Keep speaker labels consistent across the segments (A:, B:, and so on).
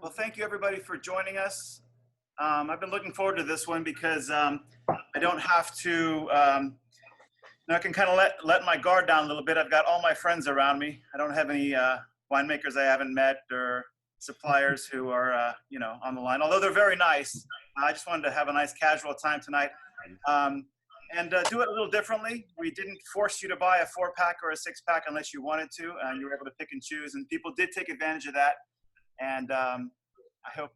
A: Well, thank you everybody for joining us. I've been looking forward to this one because I don't have to, I can kind of let my guard down a little bit. I've got all my friends around me. I don't have any winemakers I haven't met or suppliers who are, on the line, although they're very nice. I just wanted to have a nice casual time tonight and do it a little differently. We didn't force you to buy a 4-pack or a 6-pack unless you wanted to, and you were able to pick and choose, and people did take advantage of that. And I hope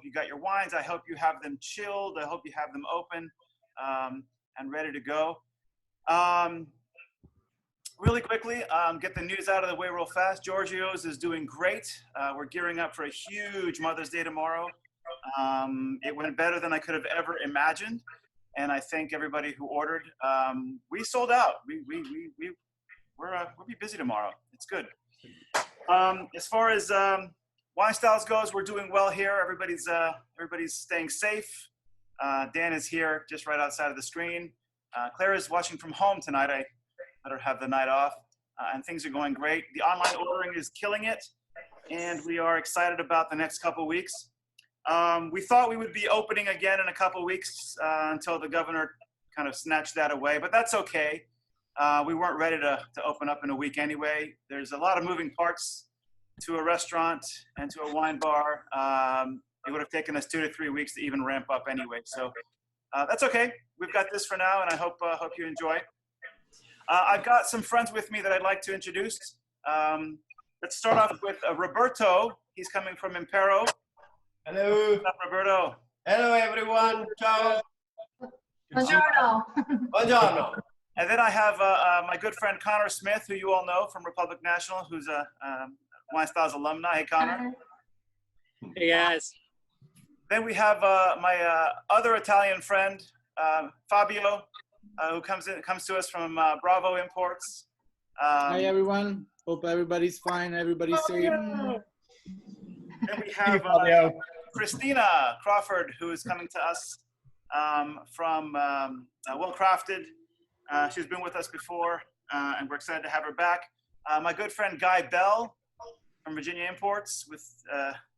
A: you got your wines. I hope you have them chilled. I hope you have them open and ready to go. Really quickly, get the news out of the way real fast. Giorgio's is doing great. We're gearing up for a huge Mother's Day tomorrow. It went better than I could have ever imagined, and I thank everybody who ordered. We sold out. We'll be busy tomorrow. It's good. As far as WineStyles goes, we're doing well here. Everybody's staying safe. Dan is here just right outside of the screen. Claire is watching from home tonight. I let her have the night off, and things are going great. The online ordering is killing it, and we are excited about the next couple weeks. We thought we would be opening again in a couple weeks until the governor kind of snatched that away, but that's okay. We weren't ready to open up in a week anyway. There's a lot of moving parts to a restaurant and to a wine bar. It would have taken us 2 to 3 weeks to even ramp up anyway. So that's okay. We've got this for now, and I hope you enjoy. I've got some friends with me that I'd like to introduce. Let's start off with Roberto. He's coming from Impero.
B: Hello.
A: What's up, Roberto?
B: Hello, everyone. Ciao.
C: Buongiorno.
B: Buongiorno.
A: And then I have my good friend Connor Smith, who you all know from Republic National, who's a WineStyles alumni. Hey, Connor.
D: Hey, guys.
A: Then we have my other Italian friend, Fabio, who comes to us from Bravo Imports.
E: Hi, everyone. Hope everybody's fine. Everybody's safe.
A: Then we have Christina Crawford, who is coming to us from Well Crafted. She's been with us before, and we're excited to have her back. My good friend Guy Bell from Virginia Imports with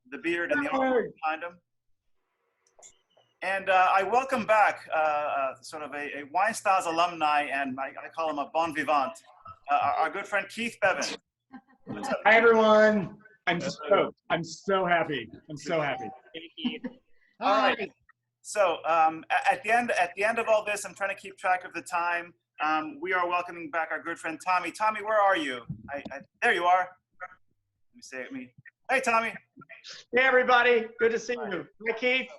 A: the beard and the arm behind him. And I welcome back sort of a WineStyles alumni, and I call him a bon vivant, our good friend Keith Bevan.
F: Hi, everyone. I'm stoked. I'm so happy. I'm so happy.
A: All right. So at the end of all this, I'm trying to keep track of the time. We are welcoming back our good friend Tommy. Tommy, where are you? There you are. Let me say it. Hey, Tommy.
F: Hey, everybody. Good to see you. Hi, Keith.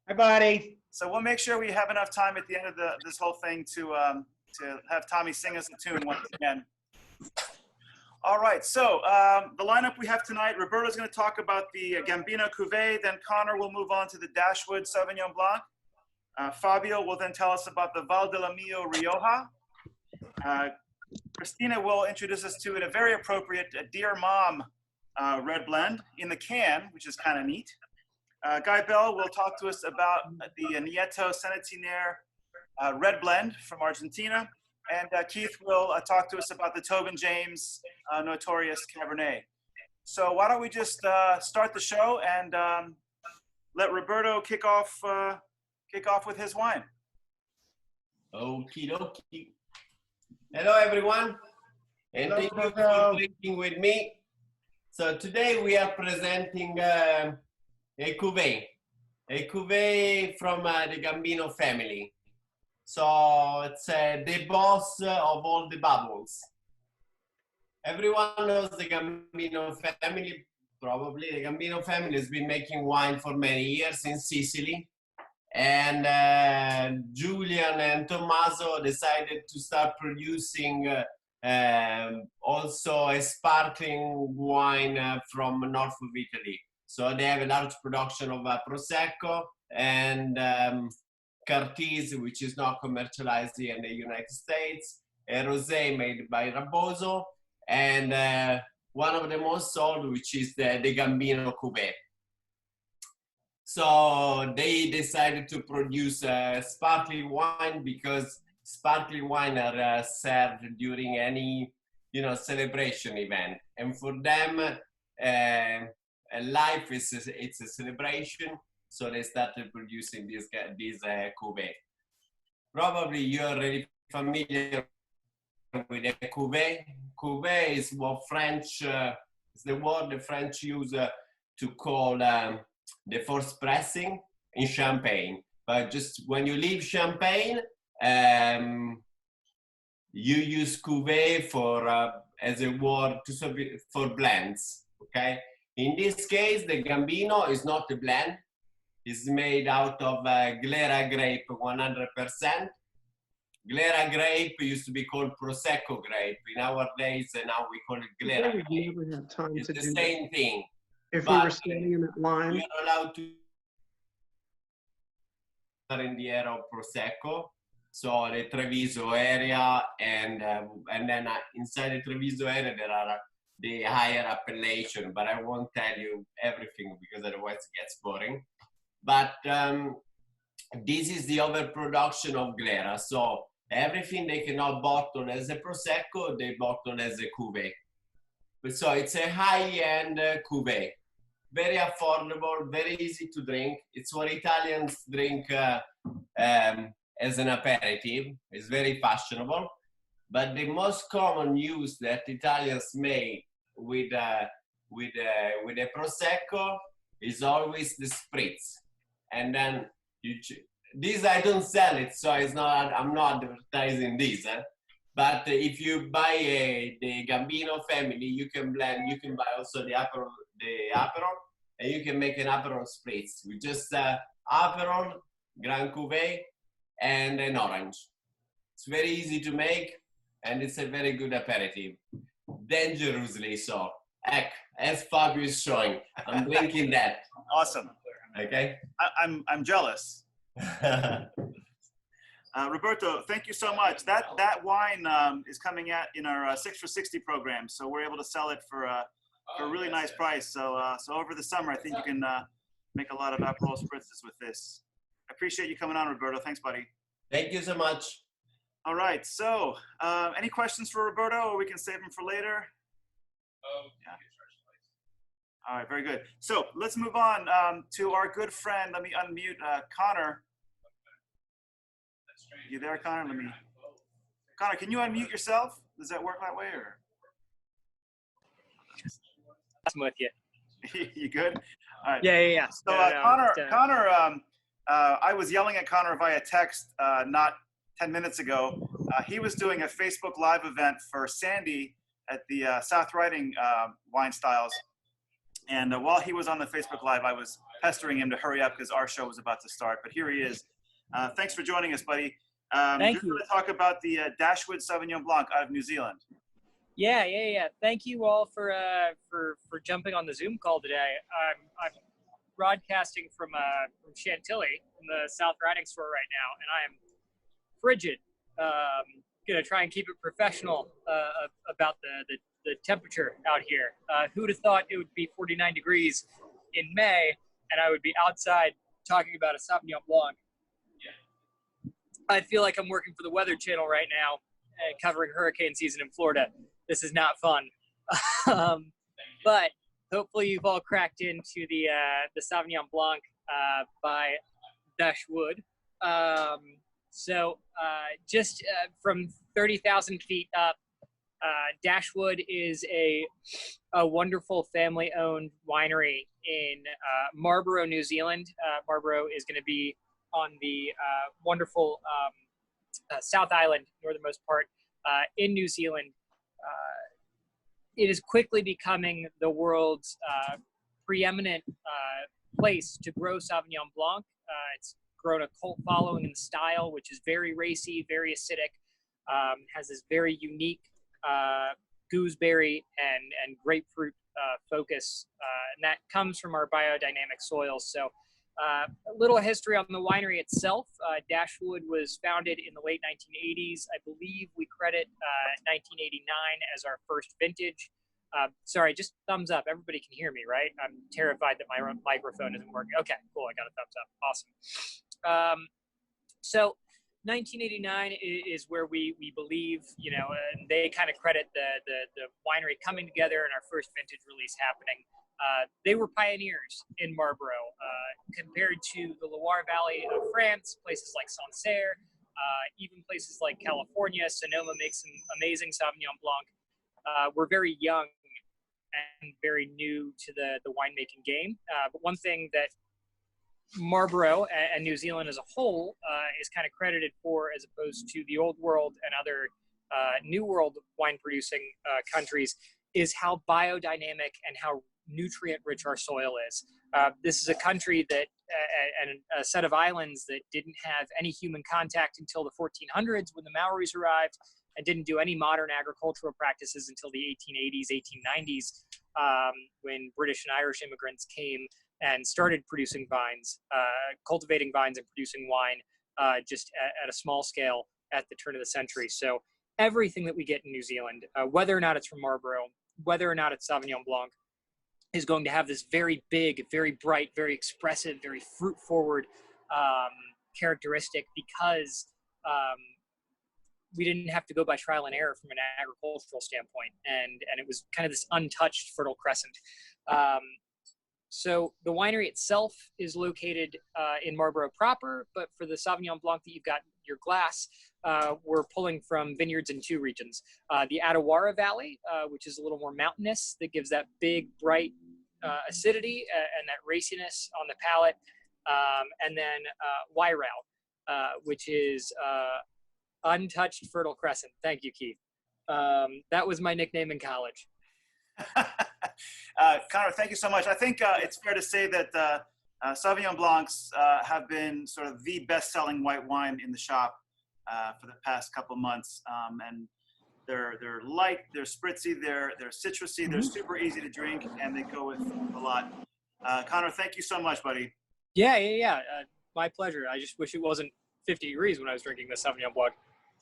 F: Hi, buddy.
A: So we'll make sure we have enough time at the end of this whole thing to have Tommy sing us a tune once again. All right, so the lineup we have tonight, Roberto's going to talk about the Gambino Cuvée, then Connor will move on to the Dashwood Sauvignon Blanc. Fabio will then tell us about the Val de la Mio Rioja. Christina will introduce us to a very appropriate Dear Mom red blend in the can, which is kind of neat. Guy Bell will talk to us about the Nieto Senetiner red blend from Argentina. And Keith will talk to us about the Tobin James Notorious Cabernet. So why don't we just start the show and let Roberto kick off with his wine.
B: Okie dokie. Hello, everyone. And thank you for drinking with me. So today we are presenting a cuvée from the Gambino family. So it's the boss of all the bubbles. Everyone knows the Gambino family, probably. The Gambino family has been making wine for many years in Sicily. And Julian and Tommaso decided to start producing also a sparkling wine from north of Italy. So they have a large production of Prosecco and Cartis, which is not commercialized here in the United States, a rosé made by Raposo, and one of the most sold, which is the Gambino Cuvée. So they decided to produce sparkling wine because sparkling wine are served during any celebration event, and for them life it's a celebration. So they started producing this cuvée. Probably you're already familiar with a cuvée. Cuvée is what French is the word the French use to call the first pressing in champagne. But just when you leave Champagne, you use cuvée for as a word for blends. Okay. In this case, the Gambino is not a blend. It's made out of Glera grape 100%. Glera grape used to be called Prosecco grape. In our days, and now we call it Glera
G: We
B: grape.
G: never have time
B: It's
G: to
B: the
G: do that.
B: same thing.
G: If we were
B: but
G: standing in that line,
B: You're allowed to in the area of Prosecco. So the Treviso area, and then inside the Treviso area there are the higher appellation, but I won't tell you everything because otherwise it gets boring. But this is the overproduction of Glera. So everything they cannot bottle as a Prosecco, they bottle as a cuvée. So it's a high-end cuvée. Very affordable, very easy to drink. It's what Italians drink as an aperitif. It's very fashionable. But the most common use that Italians make with a Prosecco is always the spritz. And then this I don't sell it, so it's not. I'm not advertising this. But if you buy the Gambino family, you can blend. You can buy also the Aperol, and you can make an Aperol spritz with just Aperol, Grand Cuvée, and an orange. It's very easy to make, and it's a very good aperitif. Dangerously so. As Fabio is showing, I'm drinking that.
A: Awesome.
B: Okay.
A: I'm jealous. Roberto, thank you so much. That wine is coming out in our 6 for 60 program, so we're able to sell it for a really nice price. So over the summer, I think you can make a lot of Aperol spritzes with this. I appreciate you coming on, Roberto. Thanks, buddy.
B: Thank you so much.
A: All right. So any questions for Roberto, or we can save them for later? Yeah. All right. Very good. So let's move on to our good friend. Let me unmute Connor. You there, Connor? Connor, can you unmute yourself? Does that work that way, or?
D: I'm with you.
A: You good? All right.
D: Yeah.
A: So Connor, I was yelling at Connor via text not 10 minutes ago. He was doing a Facebook Live event for Sandy at the South Riding WineStyles. And while he was on the Facebook Live, I was pestering him to hurry up because our show was about to start. But here he is. Thanks for joining us, buddy.
D: Thank you.
A: We're going to talk about the Dashwood Sauvignon Blanc out of New Zealand.
D: Yeah. Thank you all for jumping on the Zoom call today. I'm broadcasting from Chantilly in the South Riding store right now, and I am frigid. Gonna try and keep it professional about the temperature out here. Who'd have thought it would be 49 degrees in May, and I would be outside talking about a Sauvignon Blanc. I feel like I'm working for the Weather Channel right now, covering hurricane season in Florida. This is not fun. But hopefully you've all cracked into the Sauvignon Blanc by Dashwood. Just from 30,000 feet up, Dashwood is a wonderful family-owned winery in Marlborough, New Zealand. Marlborough is going to be on the wonderful South Island, northernmost part, in New Zealand. It is quickly becoming the world's preeminent place to grow Sauvignon Blanc. It's grown a cult following in the style, which is very racy, very acidic, has this very unique gooseberry and grapefruit focus, and that comes from our biodynamic soils. So a little history on the winery itself. Dashwood was founded in the late 1980s. I believe we credit 1989 as our first vintage. Sorry, just thumbs up. Everybody can hear me, right? I'm terrified that my microphone isn't working. Okay, cool. I got a thumbs up. Awesome. So 1989 is where we believe, and they kind of credit the winery coming together and our first vintage release happening They were pioneers in Marlborough compared to the Loire Valley of France, places like Sancerre, even places like California. Sonoma makes some amazing Sauvignon Blanc. We're very young and very new to the winemaking game. But one thing that Marlborough and New Zealand as a whole is kind of credited for, as opposed to the old world and other new world wine producing countries, is how biodynamic and how nutrient rich our soil is. This is a country that and a set of islands that didn't have any human contact until the 1400s when the Maoris arrived, and didn't do any modern agricultural practices until the 1880s, 1890s, when British and Irish immigrants came and started producing vines, cultivating vines and producing wine just at a small scale at the turn of the century. So everything that we get in New Zealand, whether or not it's from Marlborough, whether or not it's Sauvignon Blanc, is going to have this very big, very bright, very expressive, very fruit-forward characteristic, because we didn't have to go by trial and error from an agricultural standpoint, and it was kind of this untouched Fertile Crescent. So the winery itself is located in Marlborough proper, but for the Sauvignon Blanc that you've got in your glass, we're pulling from vineyards in two regions. The Attawara Valley, which is a little more mountainous, that gives that big, bright acidity and that raciness on the palate. And then Wairau, which is untouched Fertile Crescent. Thank you, Keith. That was my nickname in college.
A: Connor, thank you so much. I think it's fair to say that Sauvignon Blancs have been sort of the best-selling white wine in the shop for the past couple months, and they're light, they're spritzy, they're citrusy, they're super easy to drink, and they go with a lot. Connor, thank you so much, buddy.
D: Yeah. My pleasure. I just wish it wasn't 50 degrees when I was drinking the Sauvignon Blanc.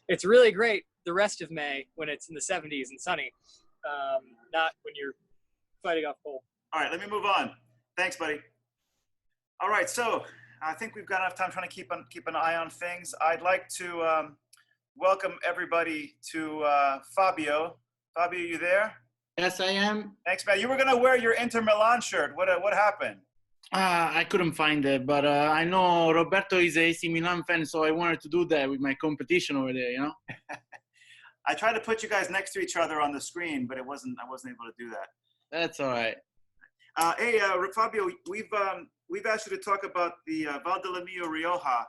D: It's really great the rest of May when it's in the 70s and sunny, not when you're fighting off cold.
A: All right, let me move on. Thanks, buddy. All right, so I think we've got enough time trying to keep an eye on things. I'd like to welcome everybody to Fabio. Fabio, you there?
E: Yes, I am.
A: Thanks, man. You were gonna wear your Inter Milan shirt. What happened?
E: I couldn't find it, but I know Roberto is a AC Milan fan, so I wanted to do that with my competition over there, you know?
A: I tried to put you guys next to each other on the screen, but I wasn't able to do that.
E: That's all right.
A: Hey, Fabio, we've asked you to talk about the Val de Libya Rioja.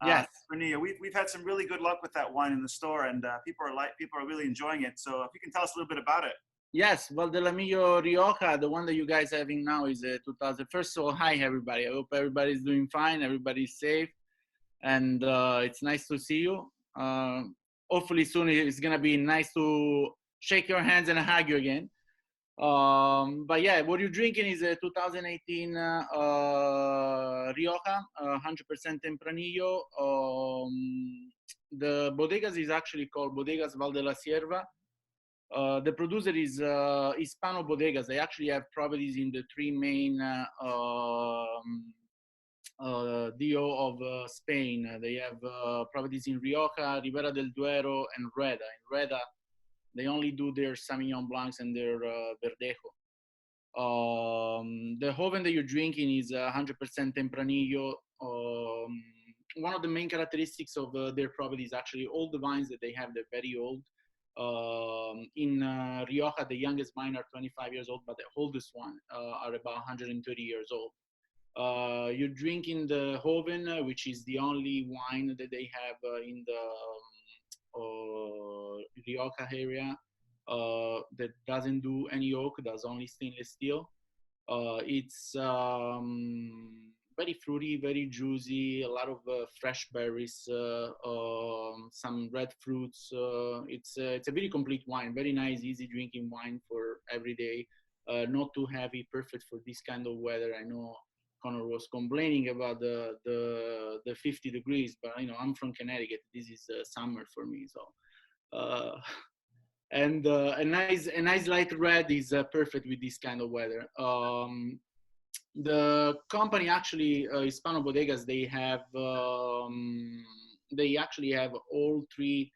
E: Yes.
A: We've had some really good luck with that wine in the store, and people are really enjoying it. So if you can tell us a little bit about it.
E: Yes, Val de Rioja, the one that you guys are having now is 2000. First of all, hi everybody. I hope everybody's doing fine, everybody's safe, and it's nice to see you. Hopefully soon it's gonna be nice to shake your hands and hug you again. But yeah, what you're drinking is a 2018 Rioja, 100% Tempranillo. The bodegas is actually called Bodegas Val de la Sierva. The producer is Hispano Bodegas. They actually have properties in the three main DO of Spain. They have properties in Rioja, Ribera del Duero, and Reda. In Reda, they only do their Sauvignon Blancs and their Verdejo. The Joven that you're drinking is 100% Tempranillo. One of the main characteristics of their property is actually all the vines that they have, they're very old. In Rioja, the youngest vine are 25 years old, but the oldest one are about 130 years old. You're drinking the Joven, which is the only wine that they have in the Rioja area that doesn't do any oak, does only stainless steel. It's very fruity, very juicy, a lot of fresh berries, some red fruits. It's a very complete wine, very nice, easy drinking wine for every day. Not too heavy, perfect for this kind of weather. I know Connor was complaining about the 50 degrees, but you know, I'm from Connecticut. This is summer for me, so. And a nice light red is perfect with this kind of weather. The company actually, Hispano Bodegas, they actually have all three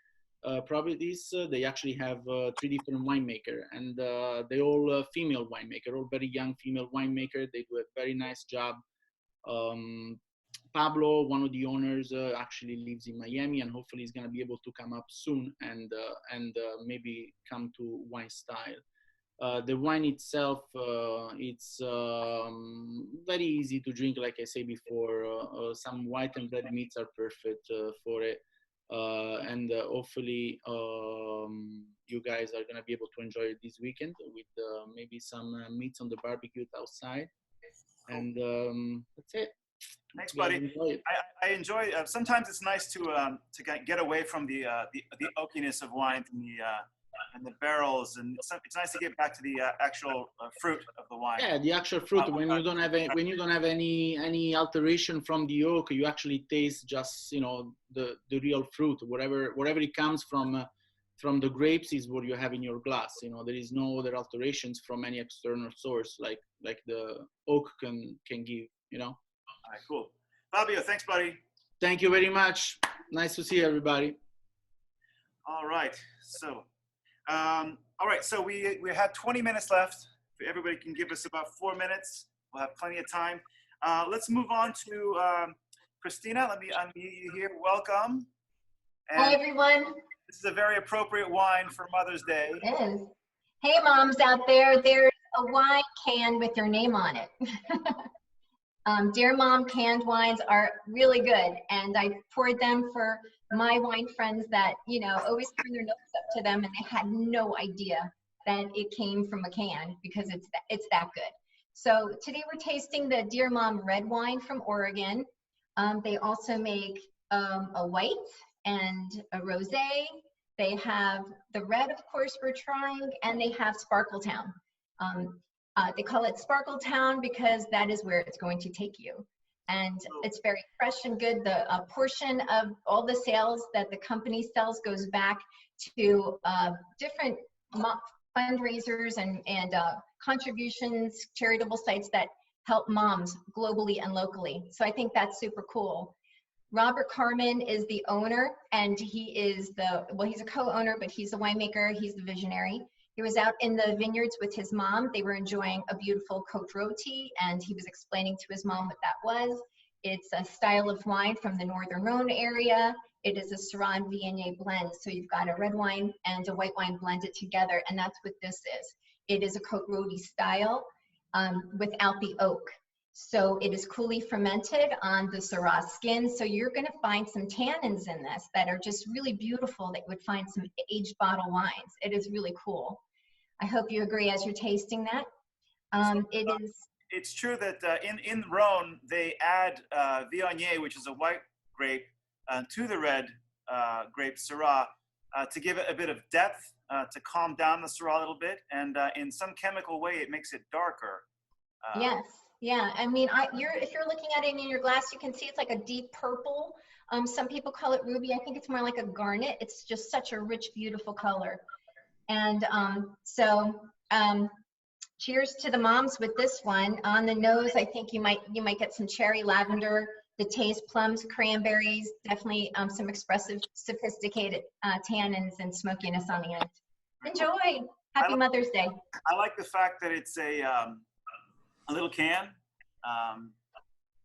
E: properties, they actually have 3 different winemaker, and they all female winemaker, all very young female winemaker. They do a very nice job. Pablo, one of the owners, actually lives in Miami, and hopefully he's going to be able to come up soon and maybe come to WineStyle. The wine itself, it's very easy to drink, like I said before. Some white and red meats are perfect for it. And hopefully you guys are going to be able to enjoy it this weekend with maybe some meats on the barbecue outside. And that's it.
A: Thanks, buddy. I enjoy. Sometimes it's nice to get away from the oakiness of wine and the barrels, and it's nice to get back to the actual fruit of the wine.
E: Yeah, the actual fruit. When you don't have any alteration from the oak, you actually taste just the real fruit. Whatever it comes from the grapes is what you have in your glass. There is no other alterations from any external source like the oak can give.
A: All right, cool. Fabio, thanks, buddy.
E: Thank you very much. Nice to see everybody.
A: All right. So, we had 20 minutes left. Everybody can give us about 4 minutes. We'll have plenty of time. Let's move on to Christina. Let me unmute you here. Welcome. And
C: Hi, everyone.
A: This is a very appropriate wine for Mother's Day.
C: It is. Hey, moms out there. There's a wine can with your name on it. Dear Mom canned wines are really good, and I poured them for my wine friends that always turn their nose up to them, and they had no idea that it came from a can because it's that good. So today we're tasting the Dear Mom red wine from Oregon. They also make a white and a rosé. They have the red, of course, we're trying, and they have Sparkletown. They call it Sparkletown because that is where it's going to take you. And it's very fresh and good. The portion of all the sales that the company sells goes back to different fundraisers and contributions, charitable sites that help moms globally and locally. So I think that's super cool. Robert Carmen is the owner, and he is he's a co-owner, but he's a winemaker. He's the visionary. He was out in the vineyards with his mom. They were enjoying a beautiful Côte Rôtie, and he was explaining to his mom what that was. It's a style of wine from the Northern Rhone area. It is a Syrah and Viognier blend. So you've got a red wine and a white wine blended together, and that's what this is. It is a Côte Rôtie style without the oak. So it is coolly fermented on the Syrah skin. So you're going to find some tannins in this that are just really beautiful that you would find some aged bottle wines. It is really cool. I hope you agree as you're tasting that.
A: It's true that in Rhone, they add Viognier, which is a white grape, to the red grape Syrah to give it a bit of depth, to calm down the Syrah a little bit. And in some chemical way, it makes it darker.
C: Yes. Yeah. I mean, if you're looking at it in your glass, you can see it's like a deep purple. Some people call it ruby. I think it's more like a garnet. It's just such a rich, beautiful color. And cheers to the moms with this one. On the nose, I think you might get some cherry lavender. The taste, plums, cranberries, definitely some expressive, sophisticated tannins and smokiness on the end. Enjoy. Happy Mother's Day.
A: I like the fact that it's a little can,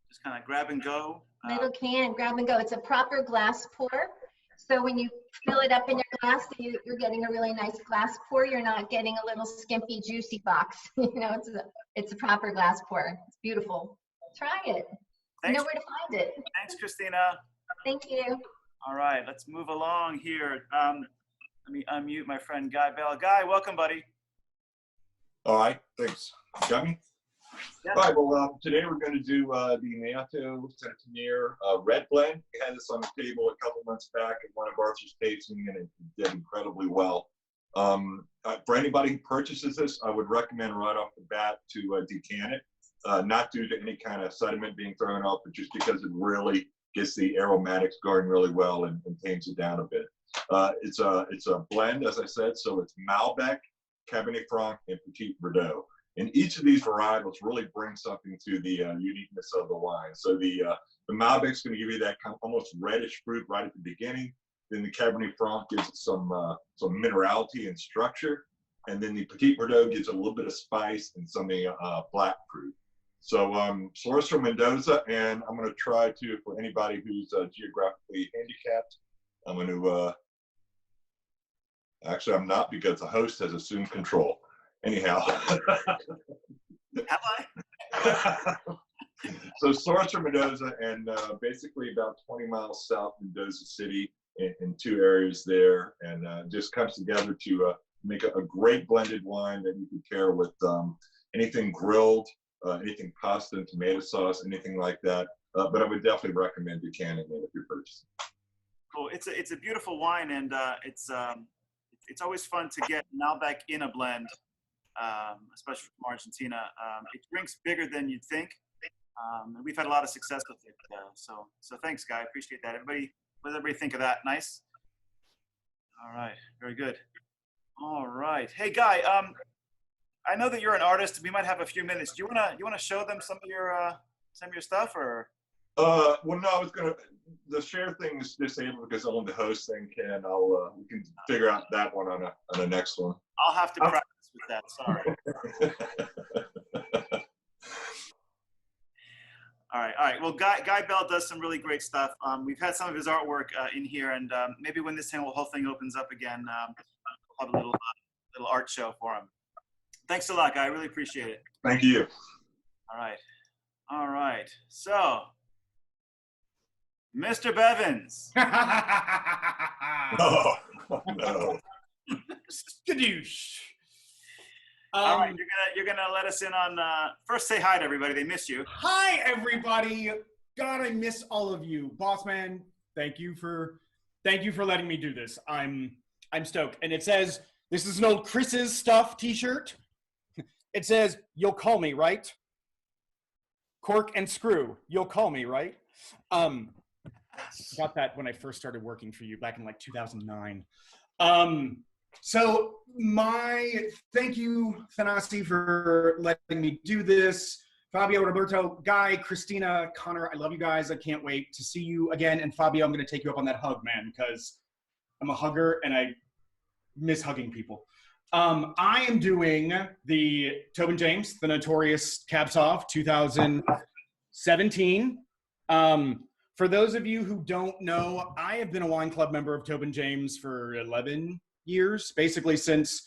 A: just kind of grab and go.
C: Little can, grab and go. It's a proper glass pour. So when you fill it up in your glass, you're getting a really nice glass pour. You're not getting a little skimpy, juicy box. It's a proper glass pour. It's beautiful. Try it.
A: Thanks.
C: You know where to find it.
A: Thanks, Christina.
C: Thank you.
A: All right, let's move along here. Let me unmute my friend Guy Bell. Guy, welcome, buddy.
G: All right, thanks. Got me?
A: Yeah.
G: All right, well, today we're going to do the Neato Centenaire red blend. We had this on the table a couple months back at one of Arthur's tasting, and it did incredibly well. For anybody who purchases this, I would recommend right off the bat to decant it, not due to any kind of sediment being thrown off, but just because it really gets the aromatics going really well and tames it down a bit. It's a blend, as I said, so it's Malbec, Cabernet Franc, and Petit Verdot. And each of these varietals really brings something to the uniqueness of the wine. So the Malbec's going to give you that kind of almost reddish fruit right at the beginning. Then the Cabernet Franc gives it some minerality and structure. And then the Petit Verdot gives a little bit of spice and some black fruit. So source from Mendoza, and I'm going to try to, for anybody who's geographically handicapped, I'm going to, actually I'm not, because the host has assumed control. Anyhow.
A: Have I?
G: So source from Mendoza, and basically about 20 miles south of Mendoza City in two areas there, and just comes together to make a great blended wine that you can pair with anything grilled, anything pasta and tomato sauce, anything like that. But I would definitely recommend decanting it if you're purchasing.
A: Cool. It's a beautiful wine, and it's always fun to get Malbec in a blend, especially from Argentina. It drinks bigger than you'd think. And we've had a lot of success with it. So thanks, Guy. I appreciate that. What does everybody think of that? Nice. All right. Very good. All right. Hey, Guy. I know that you're an artist. We might have a few minutes. Do you wanna show them some of your stuff, or?
G: Well, no, I was gonna. The share thing is disabled because only the host thing can. We can figure out that one on the next one.
A: I'll have to practice with that. Sorry. All right. Well, Guy Bell does some really great stuff. We've had some of his artwork in here, and maybe when this whole thing opens up again, we'll have a little art show for him. Thanks a lot, Guy. I really appreciate it.
G: Thank you.
A: All right. So, Mr. Bevins.
G: Oh, no.
F: Skadoosh.
A: All right, you're gonna let us in on. First, say hi to everybody. They miss you.
F: Hi, everybody. God, I miss all of you, boss man. Thank you for letting me do this. I'm stoked. And it says, this is an old Chris's Stuff t-shirt. It says, you'll call me, right? Cork and screw. You'll call me, right? Got that when I first started working for you back in like 2009. So thank you, Thanasi, for letting me do this. Fabio, Roberto, Guy, Christina, Connor, I love you guys. I can't wait to see you again. And Fabio, I'm going to take you up on that hug, man, because I'm a hugger and I miss hugging people. I am doing the Tobin James, the Notorious Caps Off 2017. For those of you who don't know, I have been a wine club member of Tobin James for 11 years, basically since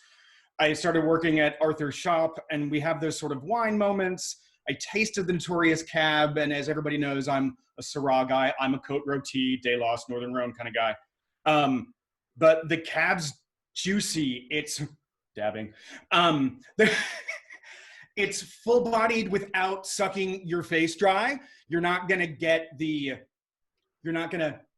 F: I started working at Arthur's shop, and we have those sort of wine moments. I tasted the Notorious Cab, and as everybody knows, I'm a Syrah guy. I'm a Côte Rôtie, De Los, Northern Rhone kind of guy. But the Cab's juicy. It's dabbing. It's full-bodied without sucking your face dry. You're not gonna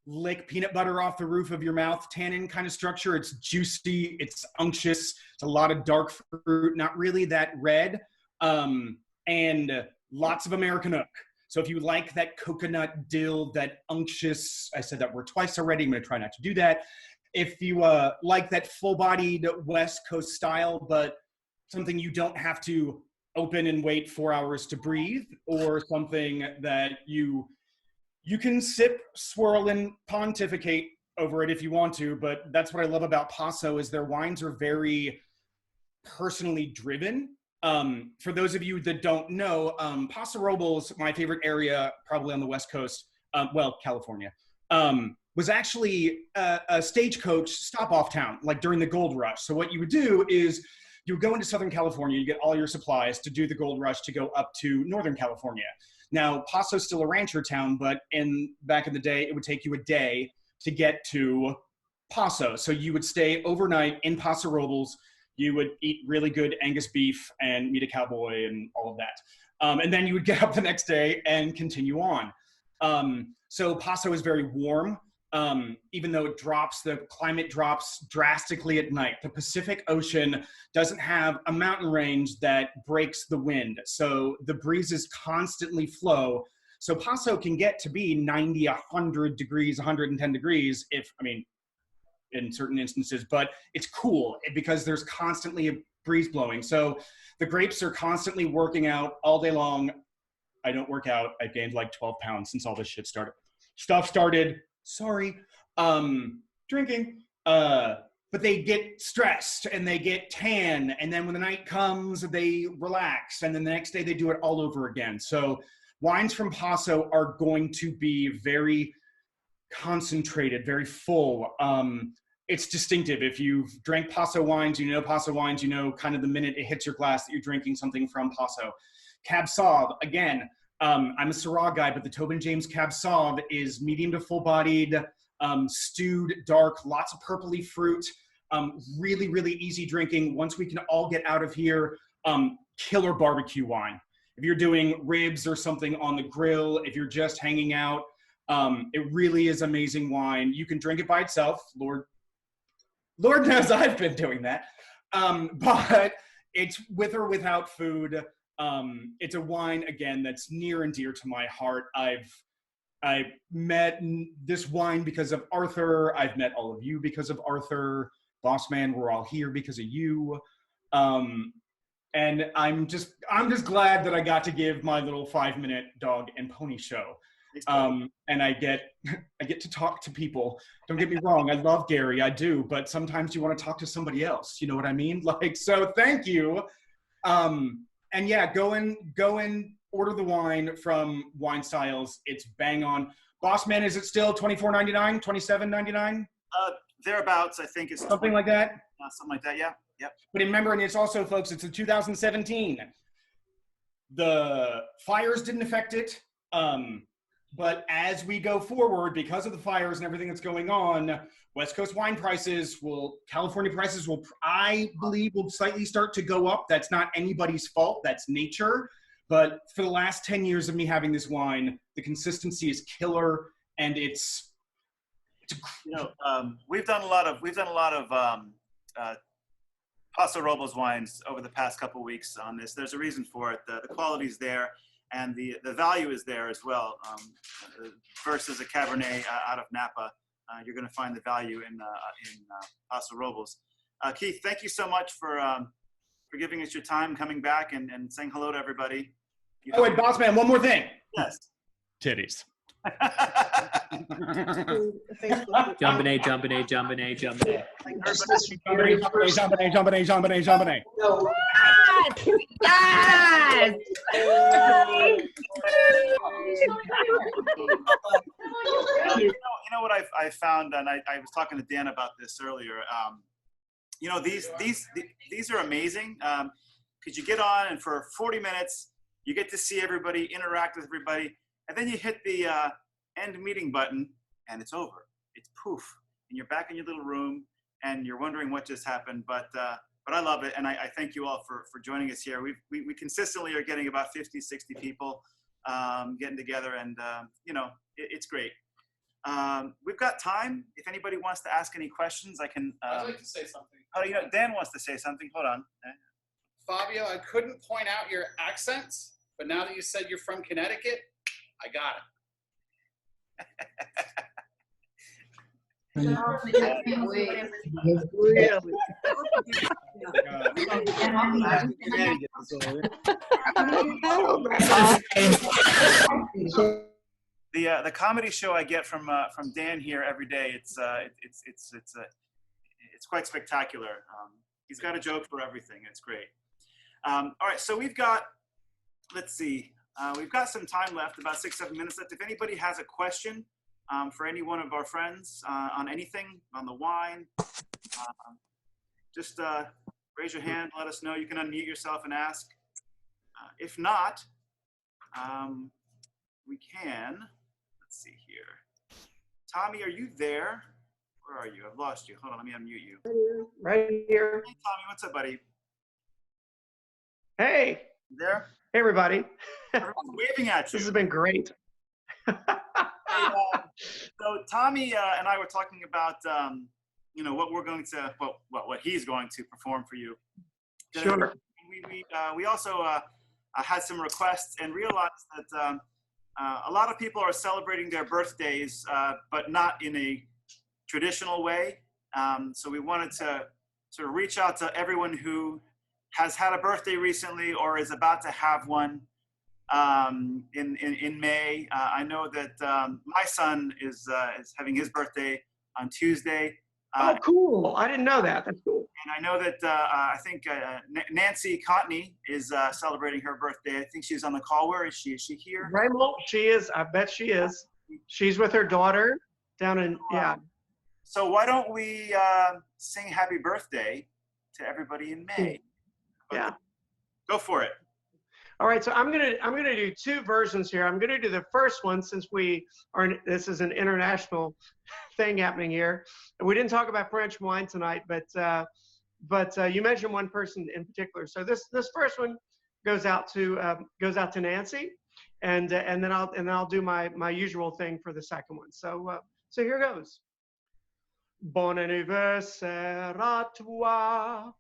F: lick peanut butter off the roof of your mouth tannin kind of structure. It's juicy, it's unctuous, it's a lot of dark fruit, not really that red, and lots of American oak. So if you like that coconut dill, that unctuous, I said that word twice already, I'm gonna try not to do that. If you like that full-bodied West Coast style, but something you don't have to open and wait 4 hours to breathe, or something that you can sip, swirl, and pontificate over it if you want to, but that's what I love about Paso is their wines are very personally driven. For those of you that don't know, Paso Robles, my favorite area, probably on the West Coast, well, California, was actually a stagecoach stop-off town, like during the gold rush. So what you would do is you would go into Southern California, you get all your supplies to do the gold rush to go up to Northern California. Now, Paso's still a rancher town, but back in the day, it would take you a day to get to Paso. So you would stay overnight in Paso Robles. You would eat really good Angus beef and meet a cowboy and all of that. And then you would get up the next day and continue on. So Paso is very warm. Even though the climate drops drastically at night. The Pacific Ocean doesn't have a mountain range that breaks the wind. So the breezes constantly flow. So Paso can get to be 90, 100 degrees, 110 degrees in certain instances, but it's cool because there's constantly a breeze blowing. So the grapes are constantly working out all day long. I don't work out. I've gained like 12 pounds since all this shit started. Sorry. drinking. But they get stressed and they get tan, and then when the night comes, they relax, and then the next day they do it all over again. So wines from Paso are going to be very concentrated, very full. It's distinctive. If you've drank Paso wines, you know Paso wines, you know kind of the minute it hits your glass that you're drinking something from Paso. Cab Sauv, again, I'm a Syrah guy, but the Tobin James Cab Sauv is medium to full-bodied, stewed, dark, lots of purpley fruit, really, really easy drinking. Once we can all get out of here, killer barbecue wine. If you're doing ribs or something on the grill, if you're just hanging out, it really is amazing wine. You can drink it by itself. Lord knows I've been doing that. But it's with or without food. It's a wine, again, that's near and dear to my heart. I met this wine because of Arthur. I've met all of you because of Arthur. Boss man, we're all here because of you. And I'm just glad that I got to give my little 5-minute dog and pony show. And I get to talk to people. Don't get me wrong, I love Gary, I do, but sometimes you want to talk to somebody else, you know what I mean? Like, so thank you. And yeah, go and order the wine from WineStyles. It's bang on. Boss man, is it still $24.99, $27.99?
A: Thereabouts, I think it's
F: something like that.
A: Something like that, yeah. Yep.
F: But remember, and it's also, folks, it's a 2017. The fires didn't affect it. But as we go forward, because of the fires and everything that's going on, West Coast wine prices California prices will, I believe, will slightly start to go up. That's not anybody's fault. That's nature. But for the last 10 years of me having this wine, the consistency is killer, and it's
A: we've done a lot of Paso Robles wines over the past couple of weeks on this. There's a reason for it. The quality's there, and the value is there as well. Versus a Cabernet out of Napa, you're going to find the value in Paso Robles. Keith, thank you so much for giving us your time, coming back, and saying hello to everybody.
F: Oh, wait, boss man, one more thing.
A: Yes.
F: Titties.
D: Jumping A.
F: Jumping.
C: Yes!
A: You know what I found, and I was talking to Dan about this earlier. These are amazing because you get on, and for 40 minutes you get to see everybody, interact with everybody, and then you hit the end meeting button, and it's over. It's poof, and you're back in your little room, and you're wondering what just happened. But I love it, and I thank you all for joining us here. We consistently are getting about 50, 60 people getting together, and it's great. We've got time. If anybody wants to ask any questions, I can.
H: I'd like to say something.
A: Oh, Dan wants to say something. Hold on.
H: Fabio, I couldn't point out your accents, but now that you said you're from Connecticut, I got it.
A: The comedy show I get from Dan here every day, it's quite spectacular. He's got a joke for everything. It's great. All right, so we've got, let's see, we've got some time left, about 6-7 minutes left. If anybody has a question for any one of our friends on anything, on the wine, just raise your hand, let us know. You can unmute yourself and ask. If not, we can, let's see here. Tommy, are you there? Where are you? I've lost you. Hold on, let me unmute you.
I: Right here.
A: Hey, Tommy, what's up, buddy?
I: Hey.
A: You there?
I: Hey, everybody.
A: Everyone's waving at you.
I: This has been great.
A: So Tommy and I were talking about, what we're going to, what he's going to perform for you.
I: Sure.
A: We also had some requests and realized that a lot of people are celebrating their birthdays, but not in a traditional way. So we wanted to sort of reach out to everyone who has had a birthday recently or is about to have one in May. I know that my son is having his birthday on Tuesday.
I: Oh, cool. I didn't know that. That's cool.
A: And I know that I think Nancy Cotney is celebrating her birthday. I think she's on the call. Where is she? Is she here?
I: Raymond, she is. I bet she is. She's with her daughter down in, yeah.
A: So why don't we sing happy birthday to everybody in May?
I: Yeah.
A: Go for it.
I: All right, so I'm gonna do two versions here. I'm gonna do the first one since this is an international thing happening here. And we didn't talk about French wine tonight, but you mentioned one person in particular. So this first one goes out to Nancy, and then I'll do my usual thing for the second one. So here goes. Bon anniversaire à toi.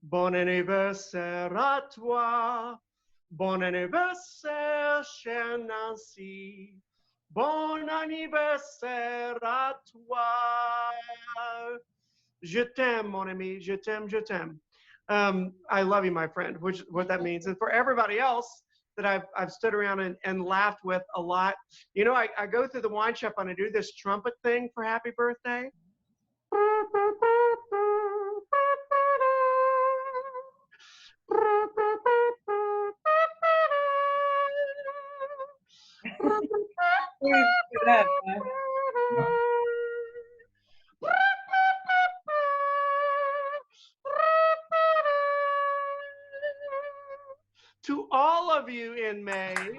I: Bon anniversaire à toi. Bon anniversaire, chère Nancy. Bon anniversaire à toi. Je t'aime, mon ami. Je t'aime, je t'aime. I love you, my friend, which what that means. And for everybody else that I've stood around and laughed with a lot, you know, I go through the wine shop and I do this trumpet thing for happy birthday. To all of you in May.
J: Guys.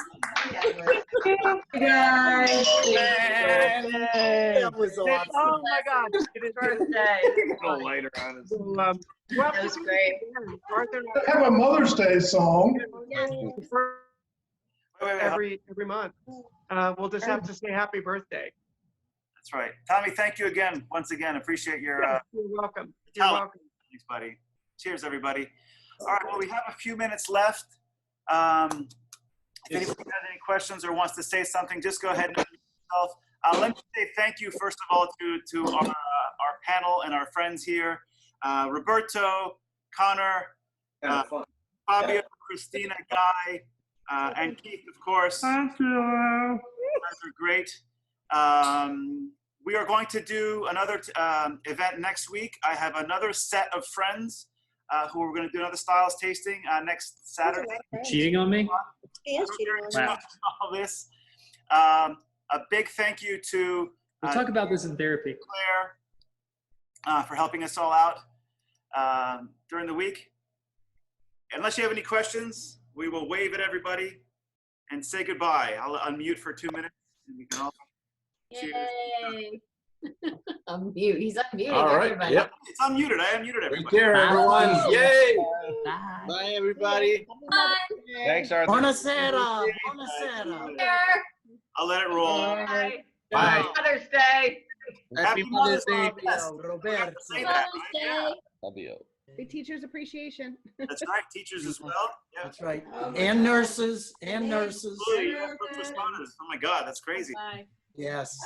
F: That was awesome.
I: Oh my God! It is
J: Birthday.
F: A lighter on us.
I: well,
J: That was great.
I: Arthur,
K: I have a Mother's Day song.
I: every month. We'll just have to say happy birthday.
A: That's right. Tommy, thank you again. Once again, appreciate your
I: You're welcome. You're
A: talent.
I: welcome.
A: Thanks, buddy. Cheers, everybody. All right, well, we have a few minutes left. If anybody has any questions or wants to say something, just go ahead and introduce yourself. Let me say thank you, first of all, to our panel and our friends here. Roberto, Connor, Fabio, Christina, Guy, and Keith, of course.
K: Thank you.
A: You guys are great. We are going to do another event next week. I have another set of friends who are going to do another styles tasting next Saturday.
L: Cheating on me?
A: All this. A big thank you to
L: We'll talk about this in therapy.
A: Claire for helping us all out during the week. Unless you have any questions, we will wave at everybody and say goodbye. I'll unmute for 2 minutes. And we can all
J: Yay. Unmute. He's unmuting
M: All right.
J: everybody.
M: Yep.
A: It's unmuted. I unmuted everybody.
M: Take care, everyone. Yay.
J: Bye.
E: Bye, everybody.
J: Bye.
M: Thanks, Arthur.
J: Buonasera.
A: I'll let it roll.
J: Bye.
M: Bye.
J: Mother's Day.
A: Happy Mother's Day.
J: Roberto.
A: Say that,
J: Mother's
A: right?
J: Day.
N: Big teacher's appreciation.
A: That's right. Teachers as well. Yeah.
O: That's right. And nurses, and nurses.
A: Absolutely. First responders. Oh my God, that's crazy.
N: Bye.
O: Yes.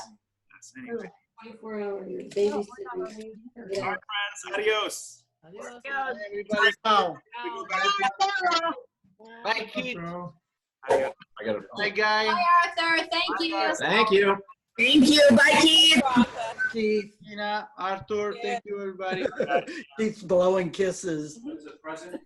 A: Yes, anyway.
J: 24 hours. Babysitting.
A: All right, friends. Adios.
E: Everybody.
J: Oh.
E: Bye, Keith.
M: I got it.
E: Bye, Guy.
J: Bye, Arthur. Thank you.
M: Thank you.
J: Thank you. Bye, Keith.
O: Keith,
E: Tina, Arthur, thank you, everybody.
O: Keith's blowing kisses.
M: Is it present?